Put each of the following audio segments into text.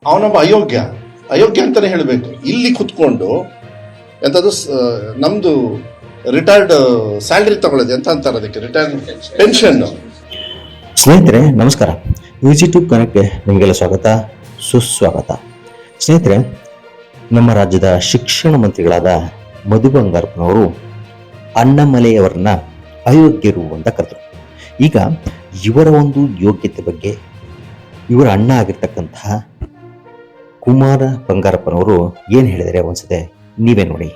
ಅವನೊಬ್ಬ ಅಯೋಗ್ಯ ಅಂತಾನೆ ಹೇಳಬೇಕು. ಇಲ್ಲಿ ಕುತ್ಕೊಂಡು ಎಂಥದ್ದು ನಮ್ದು ರಿಟೈರ್ಡ್ ಸ್ಯಾಲ್ರಿ ತಗೊಳ್ಳೋದು ಎಂತ ಅಂತಾರೆ ಅದಕ್ಕೆ, ರಿಟೈರ್ಡ್ ಪೆನ್ಷನ್. ಸ್ನೇಹಿತರೆ ನಮಸ್ಕಾರ, ಯೂಟ್ಯೂಬ್ ಕನೆಕ್ಟ್ಗೆ ನಿಮಗೆಲ್ಲ ಸ್ವಾಗತ ಸುಸ್ವಾಗತ. ಸ್ನೇಹಿತರೆ, ನಮ್ಮ ರಾಜ್ಯದ ಶಿಕ್ಷಣ ಮಂತ್ರಿಗಳಾದ ಮಧು ಬಂಗಾರಪ್ಪನವರು ಅಣ್ಣಾಮಲೈಯವರನ್ನ ಅಯೋಗ್ಯರು ಅಂತ ಕರೆದರು. ಈಗ ಇವರ ಒಂದು ಯೋಗ್ಯತೆ ಬಗ್ಗೆ ಇವರ ಅಣ್ಣ ಆಗಿರ್ತಕ್ಕಂತಹ ಕುಮಾರ ಬಂಗಾರಪ್ಪನವರು ಏನು ಹೇಳಿದರೆ ಒಂದ್ಸತೆ ನೀವೇ ನೋಡಿ.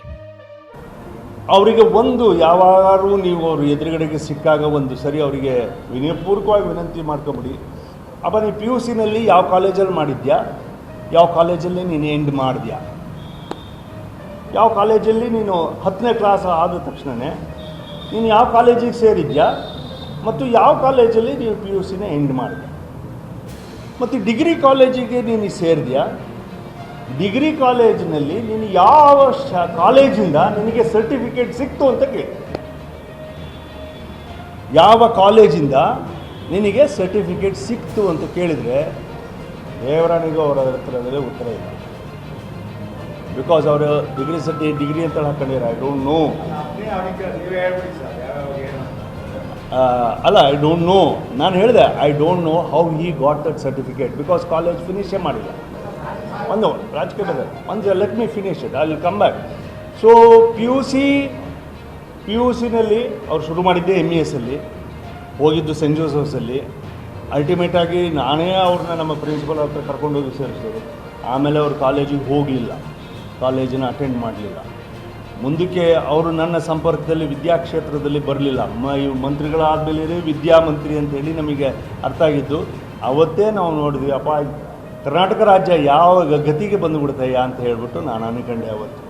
ಅವರಿಗೆ ಒಂದು ಯಾವಾರು ನೀವು ಅವ್ರ ಎದುರುಗಡೆಗೆ ಸಿಕ್ಕಾಗ ಒಂದು ಸರಿ ಅವರಿಗೆ ವಿನಯಪೂರ್ವಕವಾಗಿ ವಿನಂತಿ ಮಾಡ್ಕೊಬಿಡಿ. ಅಪ್ಪ ನೀವು ಪಿ ಯು ಸಿನಲ್ಲಿ ಯಾವ ಕಾಲೇಜಲ್ಲಿ ಮಾಡಿದ್ಯಾ, ಯಾವ ಕಾಲೇಜಲ್ಲಿ ನೀನು ಎಂಡ್ ಮಾಡಿದ್ಯಾ, ಯಾವ ಕಾಲೇಜಲ್ಲಿ ನೀನು 10ನೇ ಕ್ಲಾಸ್ ಆದ ತಕ್ಷಣವೇ ನೀನು ಯಾವ ಕಾಲೇಜಿಗೆ ಸೇರಿದ್ಯಾ ಮತ್ತು ಯಾವ ಕಾಲೇಜಲ್ಲಿ ನೀವು ಪಿ ಯು ಸಿನ ಎಂಡ್ ಮಾಡಿದ್ಯಾ, ಮತ್ತು ಡಿಗ್ರಿ ಕಾಲೇಜಿಗೆ ನೀನು ಸೇರಿದ್ಯಾ, ಡಿಗ್ರಿ ಕಾಲೇಜಿನಲ್ಲಿ ನೀನು ಯಾವ ಕಾಲೇಜಿಂದ ನಿನಗೆ ಸರ್ಟಿಫಿಕೇಟ್ ಸಿಕ್ತು ಅಂತ ಕೇಳಿ. ಯಾವ ಕಾಲೇಜಿಂದ ನಿನಗೆ ಸರ್ಟಿಫಿಕೇಟ್ ಸಿಕ್ತು ಅಂತ ಕೇಳಿದರೆ ದೇವರಾಣಿಗೂ ಅವರ ಹತ್ರದಲ್ಲಿ ಉತ್ತರ ಇಲ್ಲ. ಬಿಕಾಸ್ ಅವರು ಡಿಗ್ರಿ ಅಂತ ಹಾಕೊಂಡಿದ್ದಾರೆ. ಐ ಡೋಂಟ್ ನೋ, ಅಲ್ಲ ಐ ಡೋಂಟ್ ನೋ. ನಾನು ಹೇಳಿದೆ I don't know how he got that certificate because college ಫಿನಿಷೇ ಮಾಡಿಲ್ಲ. ಒಂದು ರಾಜಕೀಯ ಬದಲು ಒಂದು let me finish it, I will come back. So P U ಸಿನಲ್ಲಿ ಅವ್ರು ಶುರು ಮಾಡಿದ್ದೆ MES ಅಲ್ಲಿ, ಹೋಗಿದ್ದು ಸೆಂಟ್ ಜೋಸೆಫ್ಸಲ್ಲಿ. ಅಲ್ಟಿಮೇಟಾಗಿ ನಾನೇ ಅವ್ರನ್ನ ನಮ್ಮ ಪ್ರಿನ್ಸಿಪಲ್ ಹತ್ರ ಕರ್ಕೊಂಡೋಗಿ ಸೇರಿಸಿದ್ರು. ಆಮೇಲೆ ಅವರು ಕಾಲೇಜಿಗೆ ಹೋಗಲಿಲ್ಲ, ಕಾಲೇಜನ್ನು ಅಟೆಂಡ್ ಮಾಡಲಿಲ್ಲ. ಮುಂದಕ್ಕೆ ಅವರು ನನ್ನ ಸಂಪರ್ಕದಲ್ಲಿ ವಿದ್ಯಾಕ್ಷೇತ್ರದಲ್ಲಿ ಬರಲಿಲ್ಲ. ಮಂತ್ರಿಗಳಾದಮೇಲೆ ವಿದ್ಯಾಮಂತ್ರಿ ಅಂತೇಳಿ ನಮಗೆ ಅರ್ಥ ಆಗಿದ್ದು ಅವತ್ತೇ ನಾವು ನೋಡಿದ್ವಿ. ಅಪ್ಪ ಕರ್ನಾಟಕ ರಾಜ್ಯ ಯಾವ ಗತಿಗೆ ಬಂದುಬಿಡ್ತಯ್ಯ ಅಂತ ಹೇಳ್ಬಿಟ್ಟು ನಾನು ಅನ್ಕೊಂಡೆ ಅವತ್ತು.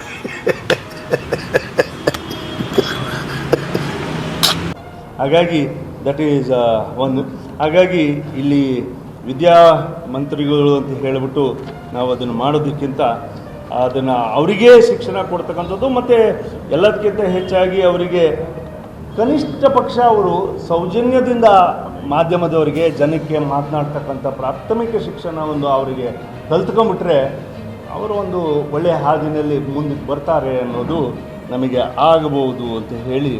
ಹಾಗಾಗಿ ದಟ್ ಈಸ್ ಒಂದು. ಹಾಗಾಗಿ ಇಲ್ಲಿ ವಿದ್ಯಾಮಂತ್ರಿಗಳು ಅಂತ ಹೇಳಿಬಿಟ್ಟು ನಾವು ಅದನ್ನು ಮಾಡೋದಕ್ಕಿಂತ ಅದನ್ನು ಅವರಿಗೇ ಶಿಕ್ಷಣ ಕೊಡ್ತಕ್ಕಂಥದ್ದು, ಮತ್ತು ಎಲ್ಲದಕ್ಕಿಂತ ಹೆಚ್ಚಾಗಿ ಅವರಿಗೆ ಕನಿಷ್ಠ ಪಕ್ಷ ಅವರು ಸೌಜನ್ಯದಿಂದ ಮಾಧ್ಯಮದವರಿಗೆ ಜನಕ್ಕೆ ಮಾತನಾಡ್ತಕ್ಕಂಥ ಪ್ರಾಥಮಿಕ ಶಿಕ್ಷಣ ಒಂದು ಅವರಿಗೆ ಕಲ್ತ್ಕೊಂಡ್ಬಿಟ್ರೆ ಅವರು ಒಂದು ಒಳ್ಳೆಯ ಹಾದಿನಲ್ಲಿ ಮುಂದಕ್ಕೆ ಬರ್ತಾರೆ ಅನ್ನೋದು ನಮಗೆ ಆಗಬಹುದು ಅಂತ ಹೇಳಿ